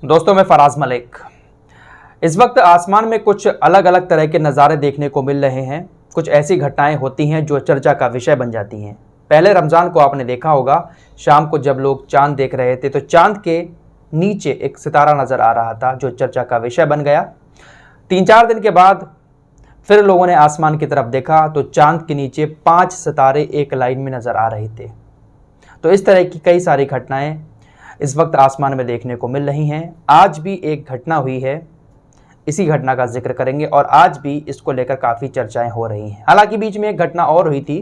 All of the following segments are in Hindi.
दोस्तों, मैं फराज मलिक। इस वक्त आसमान में कुछ अलग अलग तरह के नज़ारे देखने को मिल रहे हैं। कुछ ऐसी घटनाएं होती हैं जो चर्चा का विषय बन जाती हैं। पहले रमज़ान को आपने देखा होगा, शाम को जब लोग चांद देख रहे थे तो चांद के नीचे एक सितारा नज़र आ रहा था जो चर्चा का विषय बन गया। 3-4 दिन के बाद फिर लोगों ने आसमान की तरफ देखा तो चांद के नीचे 5 सितारे एक लाइन में नज़र आ रहे थे। तो इस तरह की कई सारी घटनाएं इस वक्त आसमान में देखने को मिल रही हैं। आज भी एक घटना हुई है, इसी घटना का जिक्र करेंगे और आज भी इसको लेकर काफ़ी चर्चाएं हो रही हैं। हालांकि बीच में एक घटना और हुई थी।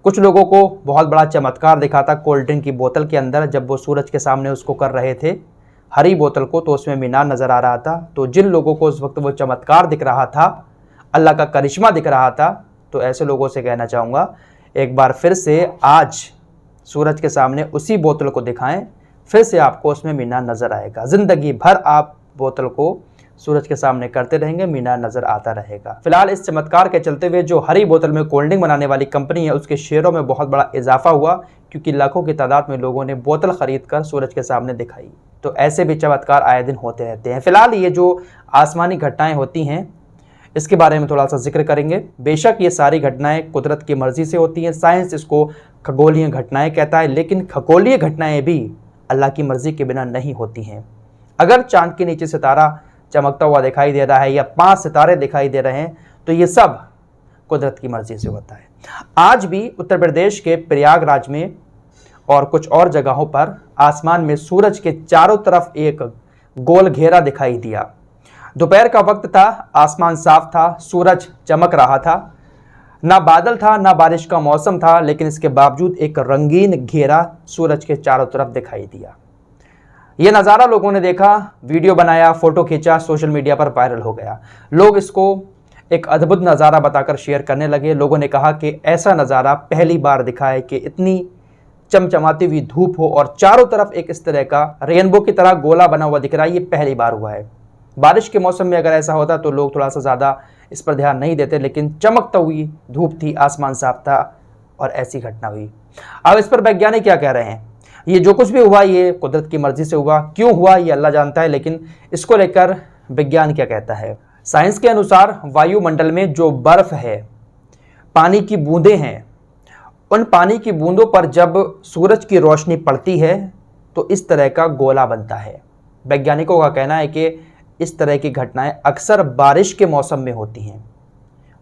कुछ लोगों को बहुत बड़ा चमत्कार दिखा था कोल्ड ड्रिंक की बोतल के अंदर, जब वो सूरज के सामने उसको कर रहे थे हरी बोतल को, तो उसमें मीनार नज़र आ रहा था। तो जिन लोगों को उस वक्त वो चमत्कार दिख रहा था, अल्लाह का करिश्मा दिख रहा था, तो ऐसे लोगों से कहना चाहूँगा एक बार फिर से आज सूरज के सामने उसी बोतल को दिखाएं, फिर से आपको उसमें मीनार नज़र आएगा। ज़िंदगी भर आप बोतल को सूरज के सामने करते रहेंगे, मीनार नज़र आता रहेगा। फिलहाल इस चमत्कार के चलते हुए जो हरी बोतल में कोल्ड ड्रिंक बनाने वाली कंपनी है, उसके शेयरों में बहुत बड़ा इजाफा हुआ, क्योंकि लाखों की तादाद में लोगों ने बोतल खरीद कर सूरज के सामने दिखाई। तो ऐसे भी चमत्कार आए दिन होते रहते हैं। फिलहाल ये जो आसमानी घटनाएँ होती हैं, इसके बारे में थोड़ा सा जिक्र करेंगे। बेशक ये सारी घटनाएं कुदरत की मर्जी से होती हैं। साइंस इसको खगोलीय घटनाएं कहता है, लेकिन खगोलीय घटनाएं भी अल्लाह की मर्जी के बिना नहीं होती हैं। अगर चांद के नीचे सितारा चमकता हुआ दिखाई दे रहा है या 5 सितारे दिखाई दे रहे हैं, तो ये सब कुदरत की मर्जी से होता है। आज भी उत्तर प्रदेश के प्रयागराज में और कुछ और जगहों पर आसमान में सूरज के चारों तरफ एक गोल घेरा दिखाई दिया। दोपहर का वक्त था, आसमान साफ था, सूरज चमक रहा था, ना बादल था ना बारिश का मौसम था, लेकिन इसके बावजूद एक रंगीन घेरा सूरज के चारों तरफ दिखाई दिया। यह नज़ारा लोगों ने देखा, वीडियो बनाया, फोटो खींचा, सोशल मीडिया पर वायरल हो गया। लोग इसको एक अद्भुत नज़ारा बताकर शेयर करने लगे। लोगों ने कहा कि ऐसा नज़ारा पहली बार दिखा है कि इतनी चमचमाती हुई धूप हो और चारों तरफ एक इस तरह का रेनबो की तरह गोला बना हुआ दिख रहा है। ये पहली बार हुआ है। बारिश के मौसम में अगर ऐसा होता तो लोग थोड़ा सा ज़्यादा इस पर ध्यान नहीं देते, लेकिन चमकता हुई धूप थी, आसमान साफ था और ऐसी घटना हुई। अब इस पर वैज्ञानिक क्या कह रहे हैं? ये जो कुछ भी हुआ ये कुदरत की मर्जी से हुआ, क्यों हुआ ये अल्लाह जानता है, लेकिन इसको लेकर विज्ञान क्या कहता है। साइंस के अनुसार वायुमंडल में जो बर्फ है, पानी की बूंदें हैं, उन पानी की बूंदों पर जब सूरज की रोशनी पड़ती है तो इस तरह का गोला बनता है। वैज्ञानिकों का कहना है कि इस तरह की घटनाएं अक्सर बारिश के मौसम में होती हैं।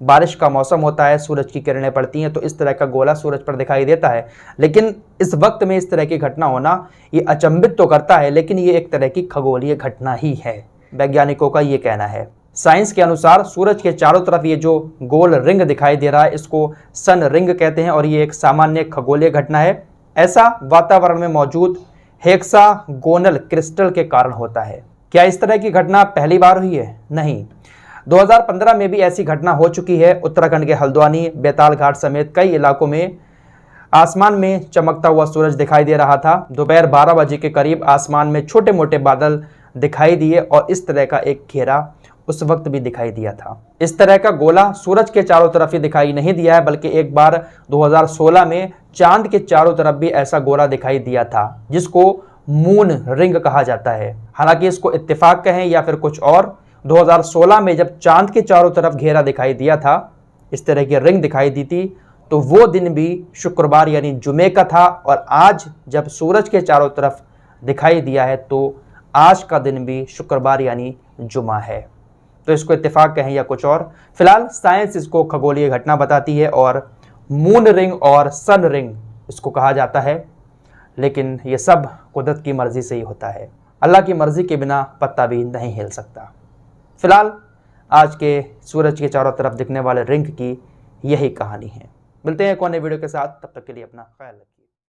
बारिश का मौसम होता है, सूरज की किरणें पड़ती हैं तो इस तरह का गोला सूरज पर दिखाई देता है। लेकिन इस वक्त में इस तरह की घटना होना ये अचंभित तो करता है, लेकिन ये एक तरह की खगोलीय घटना ही है, वैज्ञानिकों का ये कहना है। साइंस के अनुसार सूरज के चारों तरफ ये जो गोल रिंग दिखाई दे रहा है, इसको सन रिंग कहते हैं और ये एक सामान्य खगोलीय घटना है। ऐसा वातावरण में मौजूद हेक्सागोनल क्रिस्टल के कारण होता है। क्या इस तरह की घटना पहली बार हुई है? नहीं, 2015 में भी ऐसी घटना हो चुकी है। उत्तराखंड के हल्द्वानी, बेताल घाट समेत कई इलाकों में आसमान में चमकता हुआ सूरज दिखाई दे रहा था। दोपहर 12 बजे के करीब आसमान में छोटे मोटे बादल दिखाई दिए और इस तरह का एक घेरा उस वक्त भी दिखाई दिया था। इस तरह का गोला सूरज के चारों तरफ ही दिखाई नहीं दिया है, बल्कि एक बार 2016 में चांद के चारों तरफ भी ऐसा गोला दिखाई दिया था, जिसको मून रिंग कहा जाता है। हालांकि इसको इत्तेफाक कहें या फिर कुछ और, 2016 में जब चांद के चारों तरफ घेरा दिखाई दिया था, इस तरह की रिंग दिखाई दी थी, तो वो दिन भी शुक्रवार यानी जुमे का था। और आज जब सूरज के चारों तरफ दिखाई दिया है तो आज का दिन भी शुक्रवार यानी जुमा है। तो इसको इत्तेफाक कहें या कुछ और, फिलहाल साइंस इसको खगोलीय घटना बताती है और मून रिंग और सन रिंग इसको कहा जाता है। लेकिन ये सब कुदरत की मर्जी से ही होता है। अल्लाह की मर्जी के बिना पत्ता भी नहीं हिल सकता। फिलहाल आज के सूरज के चारों तरफ दिखने वाले रिंग की यही कहानी है। मिलते हैं एक और नए वीडियो के साथ, तब तक के लिए अपना ख्याल रखिए।